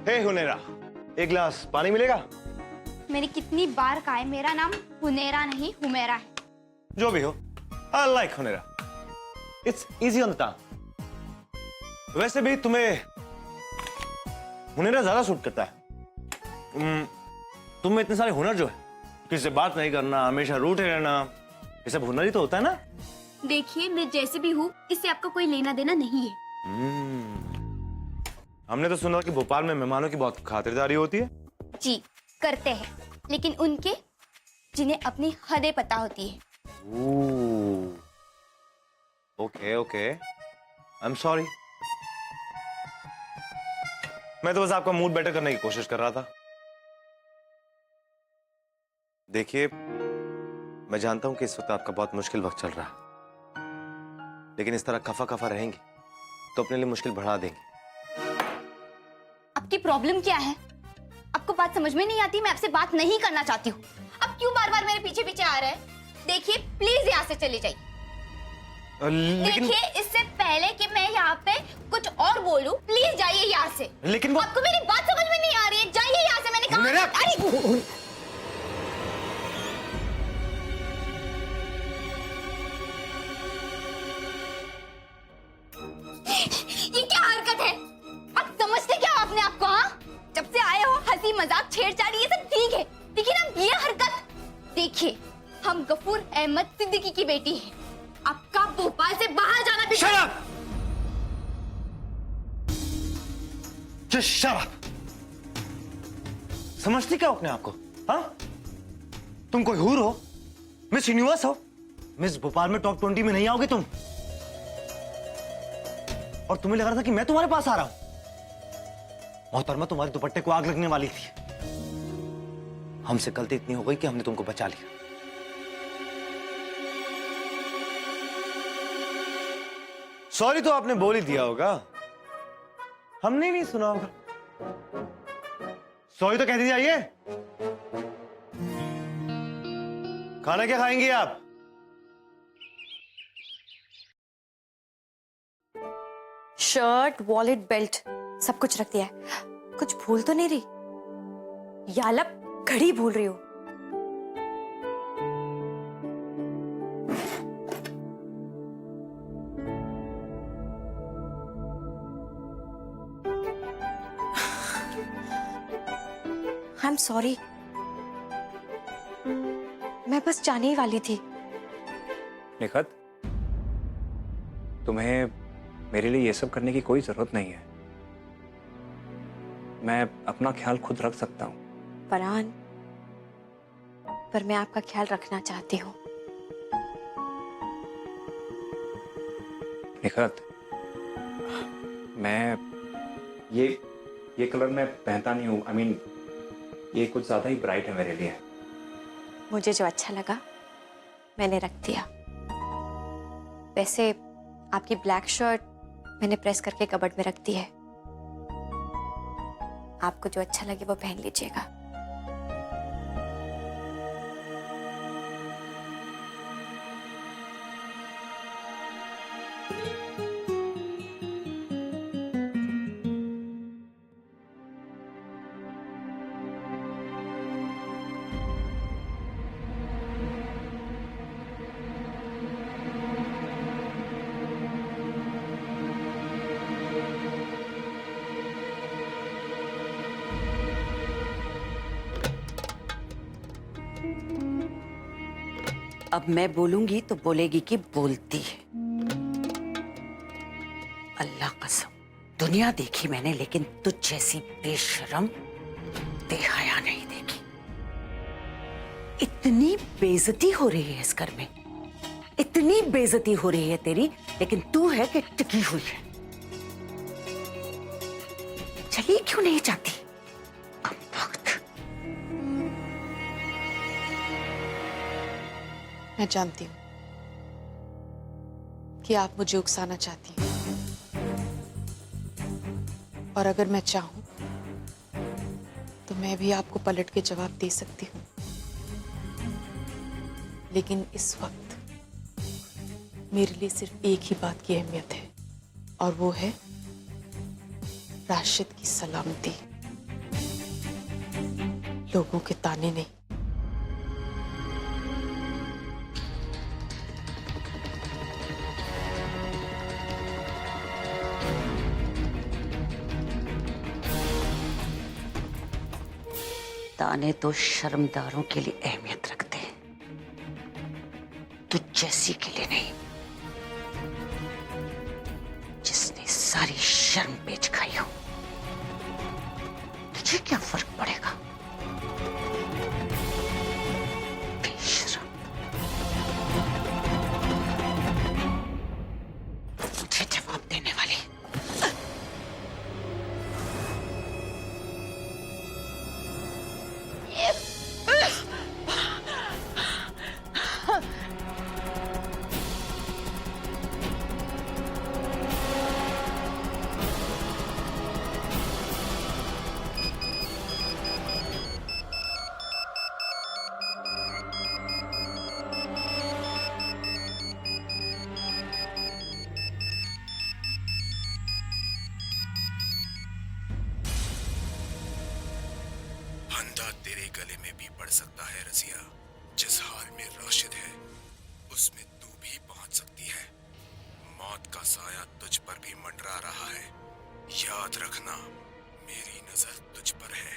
हे हुनेरा, एक गिलास पानी मिलेगा? मैंने कितनी बार कहा है मेरा नाम हुनेरा नहीं हुमेरा है। जो भी हो, I like हुनेरा। It's easy on the tongue। वैसे भी तुम्हें हुनेरा ज्यादा सूट करता है। तुम में इतने सारे हुनर जो है, किसी से बात नहीं करना, हमेशा रूठे रहना, ये सब हुनर ही तो होता है ना? देखिए, मैं जैसे भी हूँ, इससे आपका कोई लेना देना नहीं है। हमने तो सुना कि भोपाल में मेहमानों की बहुत खातिरदारी होती है। जी, करते हैं, लेकिन उनके जिन्हें अपनी हदें पता होती है। Okay okay, I am sorry. मैं तो बस आपका मूड बेटर करने की कोशिश कर रहा था। देखिए, मैं जानता हूं कि इस वक्त आपका बहुत मुश्किल वक्त चल रहा है, लेकिन इस तरह खफा खफा रहेंगी तो अपने लिए मुश्किल बढ़ा देंगी। आपकी प्रॉब्लम क्या है? आपको बात समझ में नहीं आती? मैं आपसे बात नहीं करना चाहती हूँ। आप क्यों बार बार मेरे पीछे पीछे आ रहे हैं? देखिए, प्लीज यहाँ से चले जाइए। देखिए, इससे पहले कि मैं यहाँ पे कुछ और बोलूं, प्लीज जाइए यहाँ से। लेकिन आपको मेरी बात समझ में नहीं आ रही है? जाइए यहाँ से, मैंने कहा। अरे ये क्या हरकत है? आप समझते क्या हो अपने आप को? हाँ, जब से आए हो हंसी मजाक छेड़छाड़ ये सब ठीक है, लेकिन अब ये हरकत। देखिए, हम गफूर अहमद सिद्दीकी की बेटी है। आपका भोपाल से बाहर जाना भी। Shut up! Just shut up! समझती क्या हो अपने आप को? हाँ? तुम कोई हूर हो? मिस यूनिवर्स हो? मिस भोपाल में टॉप 20 में नहीं आओगे तुम? और तुम्हें लग रहा था कि मैं तुम्हारे पास आ रहा हूं? मोहतरमा, तुम्हारे दुपट्टे को आग लगने वाली थी। हमसे गलती इतनी हो गई कि हमने तुमको बचा लिया। सॉरी तो आपने बोल ही दिया होगा, हमने नहीं सुना होगा। सॉरी तो कह दीजिए। आइए, खाना क्या खाएंगी आप? शर्ट, वॉलेट, बेल्ट सब कुछ रख दिया है। कुछ भूल तो नहीं रही? यालप घड़ी भूल रही हो? आई एम सॉरी, मैं बस जाने ही वाली थी। निखत, तुम्हें मेरे लिए ये सब करने की कोई जरूरत नहीं है। मैं अपना ख्याल खुद रख सकता हूँ। फरहान, पर मैं आपका ख्याल रखना चाहती हूँ। निखत, मैं ये कलर मैं पहनता नहीं हूँ। I mean, ये कुछ ज्यादा ही ब्राइट है मेरे लिए। मुझे जो अच्छा लगा मैंने रख दिया। वैसे आपकी ब्लैक शर्ट मैंने प्रेस करके कबर्ड में रख दी है। आपको जो अच्छा लगे वो पहन लीजिएगा। अब मैं बोलूंगी तो बोलेगी कि बोलती है। अल्लाह कसम, दुनिया देखी मैंने, लेकिन तुझ जैसी बेशरम बेहया नहीं देखी। इतनी बेइज्जती हो रही है इस घर में, इतनी बेइज्जती हो रही है तेरी, लेकिन तू है कि टिकी हुई है। चली क्यों नहीं जाती? मैं जानती हूँ कि आप मुझे उकसाना चाहती हैं, और अगर मैं चाहूं तो मैं भी आपको पलट के जवाब दे सकती हूँ, लेकिन इस वक्त मेरे लिए सिर्फ एक ही बात की अहमियत है, और वो है राशिद की सलामती, लोगों के ताने नहीं। ताने तो शर्मदारों के लिए अहमियत रखते हैं, तुझ जैसी के लिए नहीं, जिसने सारी शर्म बेच खाई हो। तुझे क्या फर्क पड़ेगा? बेशरम। मुझे जवाब देने वाली। फंदा तेरे गले में भी पड़ सकता है रजिया। जिस हाल में राशिद है उसमें तू भी पहुंच सकती है। मौत का साया तुझ पर भी मंडरा रहा है। याद रखना, मेरी नजर तुझ पर है।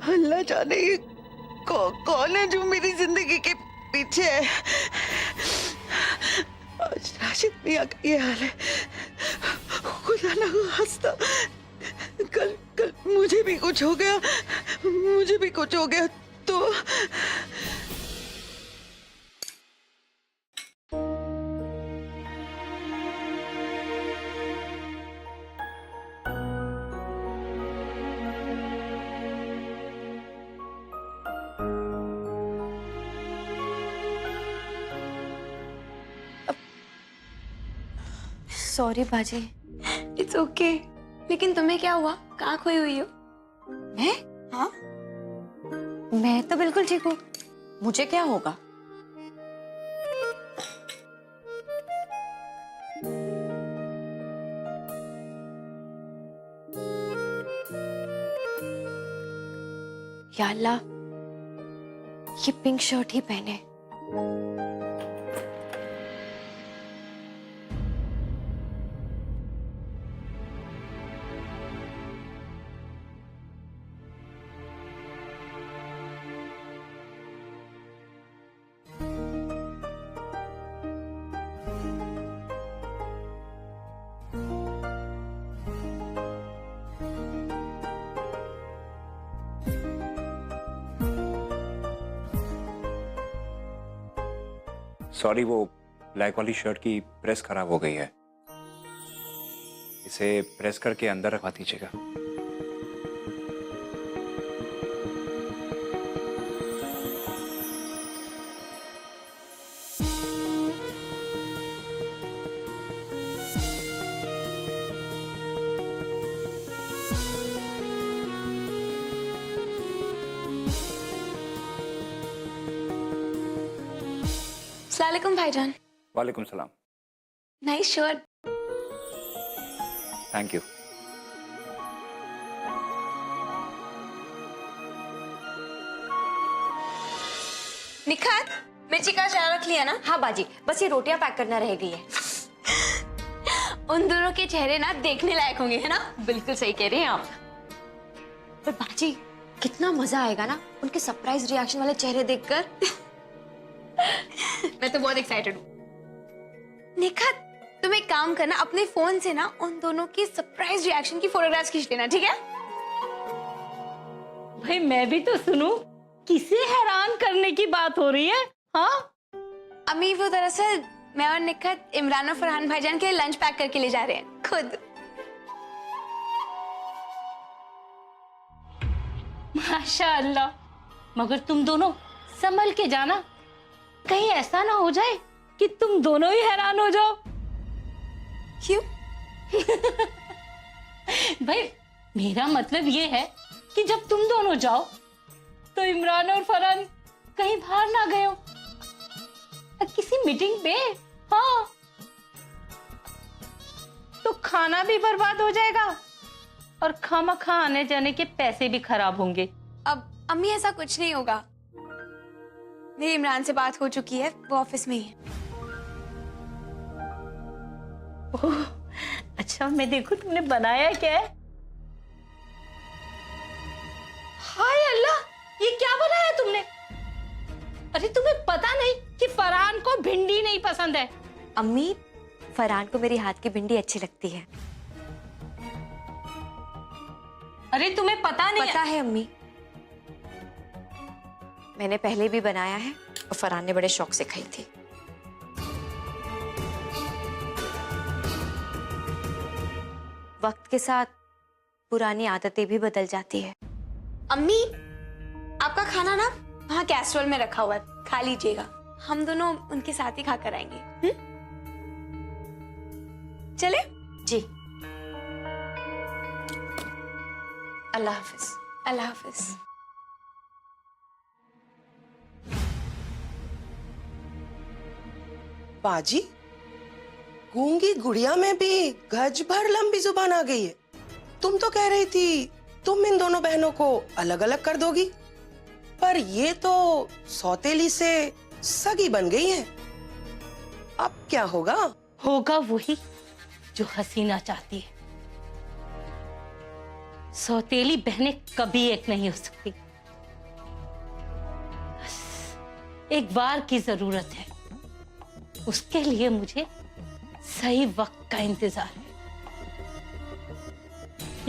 अल्लाह जाने ये कौन है जो मेरी जिंदगी के पीछे है। आज राशिद मियां का ये हाल है, खुदा ना खास्ता कल मुझे भी कुछ हो गया तो सॉरी बाजी। It's okay. लेकिन तुम्हें क्या हुआ? कहाँ खोई हुई हो? मैं? हाँ, मैं तो बिल्कुल ठीक हूँ। मुझे क्या होगा? या अल्लाह, ये पिंक शर्ट ही पहने। सॉरी, वो ब्लैक वाली शर्ट की प्रेस खराब हो गई है। इसे प्रेस करके अंदर रखवा दीजिएगा। अस्सलामुअलैकुम भाईजान। वालेकुम सलाम। Nice shirt. Thank you. Nikhat, मिर्ची का अचार रख लिया ना? हाँ बाजी, बस ये रोटियां पैक करना रह गई है। उन दोनों के चेहरे ना देखने लायक होंगे, है ना? बिल्कुल सही कह रही हैं आप। पर बाजी, कितना मजा आएगा ना उनके सरप्राइज रिएक्शन वाले चेहरे देखकर। मैं तो बहुत एक्साइटेड हूँ। निखात, तुम एक काम करना, अपने फोन से ना उन दोनों की सरप्राइज रिएक्शन की फोटोग्राफ्स खींच लेना, ठीक है? भाई मैं भी तो सुनूं, किसे हैरान करने की बात हो रही है? हाँ अम्मी, वो दरअसल मैं और निखात इमरान और फरहान भाईजान के लिए लंच पैक करके ले जा रहे हैं खुद। माशाअल्लाह, मगर तुम दोनों संभल के जाना, कहीं ऐसा ना हो जाए कि तुम दोनों ही हैरान हो जाओ। क्यों? भाई मेरा मतलब ये है कि जब तुम दोनों जाओ तो इमरान और फरहान कहीं बाहर ना गए हो, किसी मीटिंग पे। हाँ, तो खाना भी बर्बाद हो जाएगा और खामखा आने जाने के पैसे भी खराब होंगे। अब अम्मी ऐसा कुछ नहीं होगा, मेरी इमरान से बात हो चुकी है, वो ऑफिस में ही है। ओह, अच्छा मैं देखूं तुमने बनाया क्या है। हाय अल्लाह, ये क्या बनाया तुमने? अरे तुम्हें पता नहीं कि फरहान को भिंडी नहीं पसंद है? अम्मी, फरहान को मेरी हाथ की भिंडी अच्छी लगती है। अरे तुम्हें पता नहीं? पता है अम्मी, मैंने पहले भी बनाया है और फरहान ने बड़े शौक से खाई थी। वक्त के साथ पुरानी आदतें भी बदल जाती है। अम्मी, आपका खाना ना वहाँ कैस्ट्रोल में रखा हुआ है, खा लीजिएगा। हम दोनों उनके साथ ही खाकर आएंगे। चले? जी। अल्लाह हाफिज। अल्लाह हाफिज। बाजी, गूंगी गुड़िया में भी गज भर लंबी जुबान आ गई है। तुम तो कह रही थी तुम इन दोनों बहनों को अलग अलग कर दोगी, पर ये तो सौतेली से सगी बन गई है। अब क्या होगा? होगा वही जो हसीना चाहती है। सौतेली बहनें कभी एक नहीं हो सकती, बस एक बार की जरूरत है। उसके लिए मुझे सही वक्त का इंतजार है।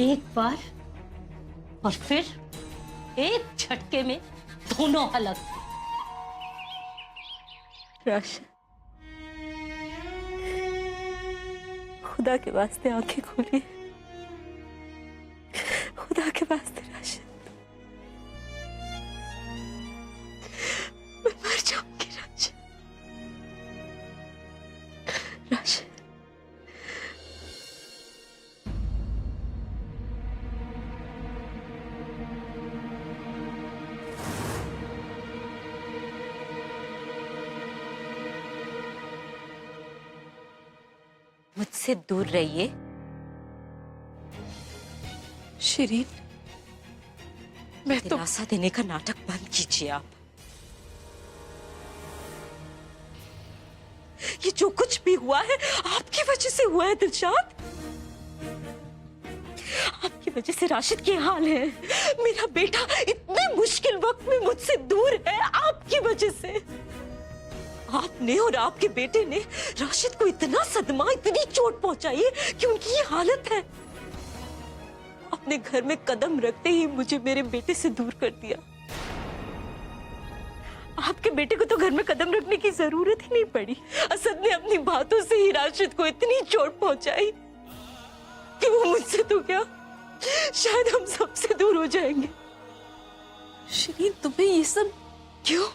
एक बार और फिर एक झटके में दोनों अलग। राशिद, खुदा के वास्ते आंखें खोलिए, खुदा के वास्ते राशिद, मैं मर जाऊंगी राशिद। राशिद, मुझसे दूर रहिए। शिरीन, मैं तो दिलासा देने का नाटक बंद कीजिए आप। ये जो कुछ भी हुआ है आपकी वजह से हुआ है दिलशाद। आपकी वजह से राशिद के हाल है। मेरा बेटा इतने मुश्किल वक्त में मुझसे दूर है आपकी वजह से। आपने और आपके बेटे ने राशिद को इतना सदमा, इतनी चोट पहुंचाई है कि उनकी ये हालत है। अपने घर में कदम रखते ही मुझे मेरे बेटे से दूर कर दिया। आपके बेटे को तो घर में कदम रखने की जरूरत ही नहीं पड़ी। असद ने अपनी बातों से ही राशिद को इतनी चोट पहुंचाई कि वो मुझसे तो क्या, शायद हम सबसे दूर हो जाएंगे। शिरीन, तुम्हें ये सब क्यों?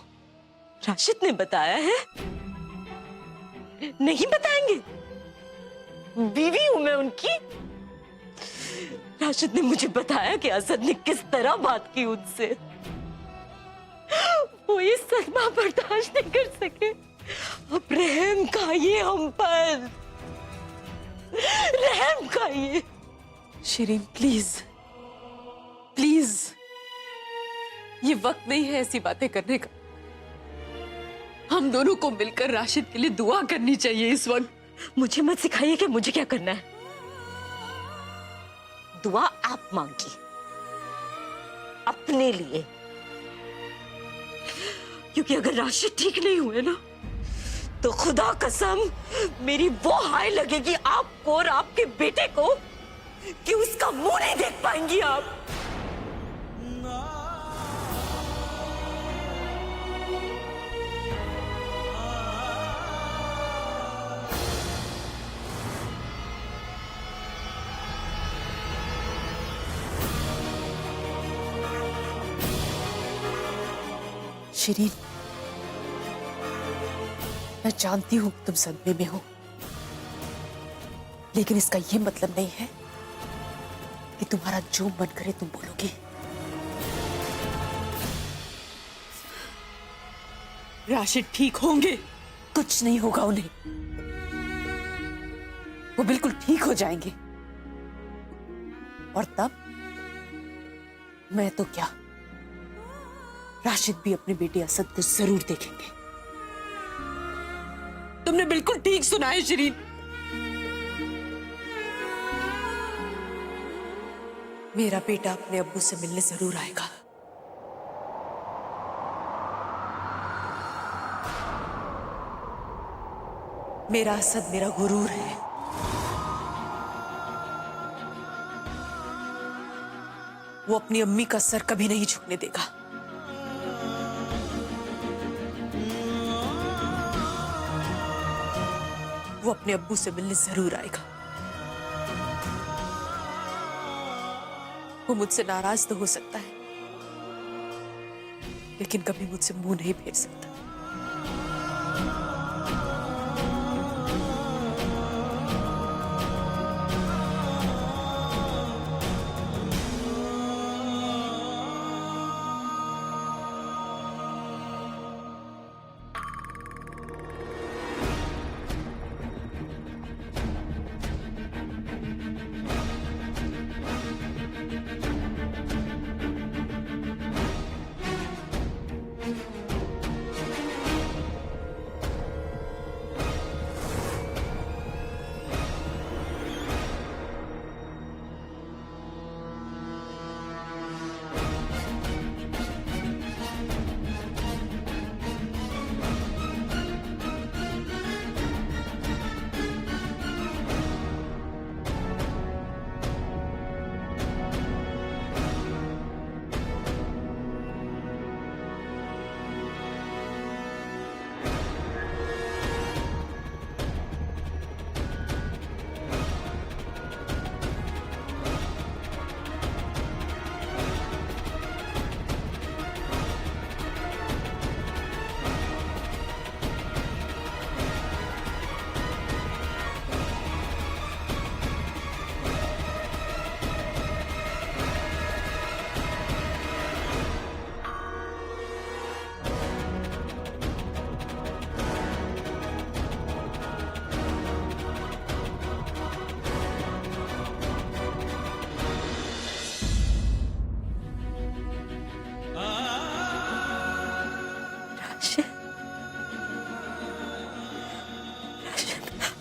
राशिद ने बताया है? नहीं बताएंगे? बीवी हूं मैं उनकी। राशिद ने मुझे बताया कि असद ने किस तरह बात की उनसे। वो ये सदमा बर्दाश्त नहीं कर सके। अब रहम खाइए हम पर, रहम खाइए। शिरीन प्लीज, प्लीज, ये वक्त नहीं है ऐसी बातें करने का। हम दोनों को मिलकर राशिद के लिए दुआ करनी चाहिए इस वक्त। मुझे मत सिखाइए कि मुझे क्या करना है। दुआ आप मांगिए अपने लिए, क्योंकि अगर राशिद ठीक नहीं हुए ना तो खुदा कसम मेरी वो हाय लगेगी आपको और आपके बेटे को कि उसका मुंह नहीं देख पाएंगी आप। शिरीन, मैं जानती हूं तुम सदमे में हो, लेकिन इसका ये मतलब नहीं है कि तुम्हारा जो मन करे तुम बोलोगे। राशिद ठीक होंगे, कुछ नहीं होगा उन्हें, वो बिल्कुल ठीक हो जाएंगे। और तब मैं तो क्या, राशिद भी अपने बेटे असद को जरूर देखेंगे। तुमने बिल्कुल ठीक सुना है शरीन। मेरा बेटा अपने अब्बू से मिलने जरूर आएगा। मेरा असद मेरा गुरूर है। वो अपनी अम्मी का सर कभी नहीं झुकने देगा। वो अपने अब्बू से मिलने जरूर आएगा। वो मुझसे नाराज तो हो सकता है, लेकिन कभी मुझसे मुंह नहीं फेर सकता।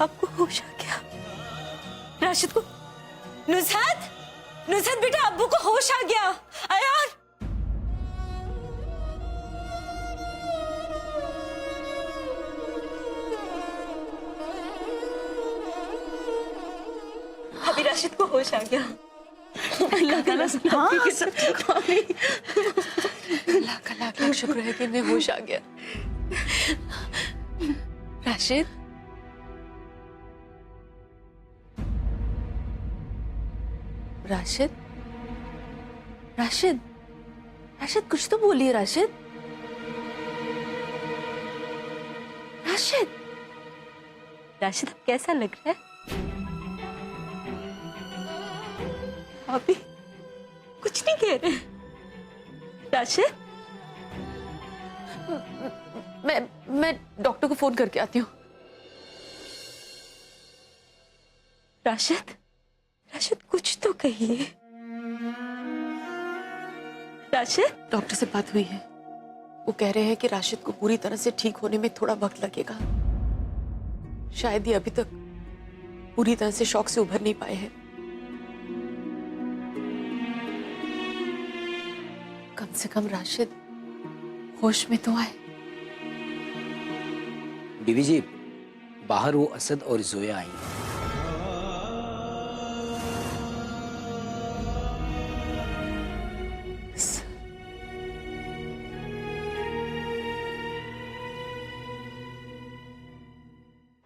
आपको होश आ गया? राशिद को नुसरत, नुसरत बेटा, अब्बू को होश आ गया। अयान, अभी राशिद को होश आ गया। अल्लाह का लाख लाख शुक्र है कि इन्हें होश आ गया। राशिद, राशिद, राशिद, राशिद कुछ तो बोलिए। राशिद, राशिद, राशिद अब कैसा लग रहा है? अभी कुछ नहीं कह रहे। राशिद, मैं डॉक्टर को फोन करके आती हूँ। राशिद, राशिद कुछ तो कहिए। राशिद, डॉक्टर से बात हुई है, वो कह रहे हैं कि राशिद को पूरी तरह से ठीक होने में थोड़ा वक्त लगेगा। शायद ये अभी तक पूरी तरह से शॉक से उभर नहीं पाए हैं। कम से कम राशिद होश में तो आए। बीवी जी, बाहर वो असद और जोया आई हैं।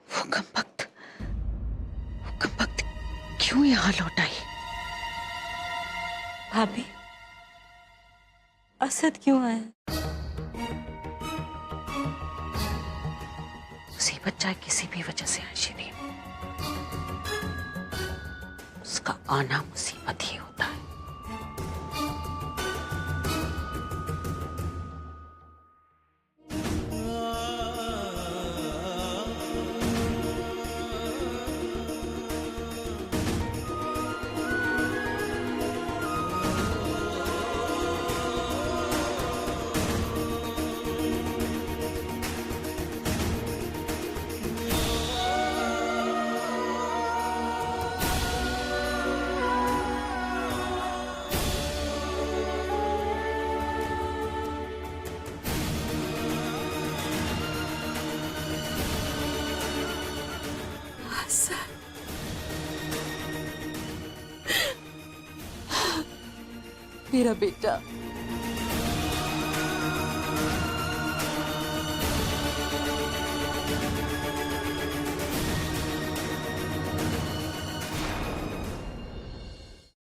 वो कम वक्त क्यों यहाँ लौट आई? भाभी, असद क्यों आया? मुसीबत चाहे किसी भी वजह से आए शिरीन, उसका आना मुसीबत ही होता है। मेरा बेटा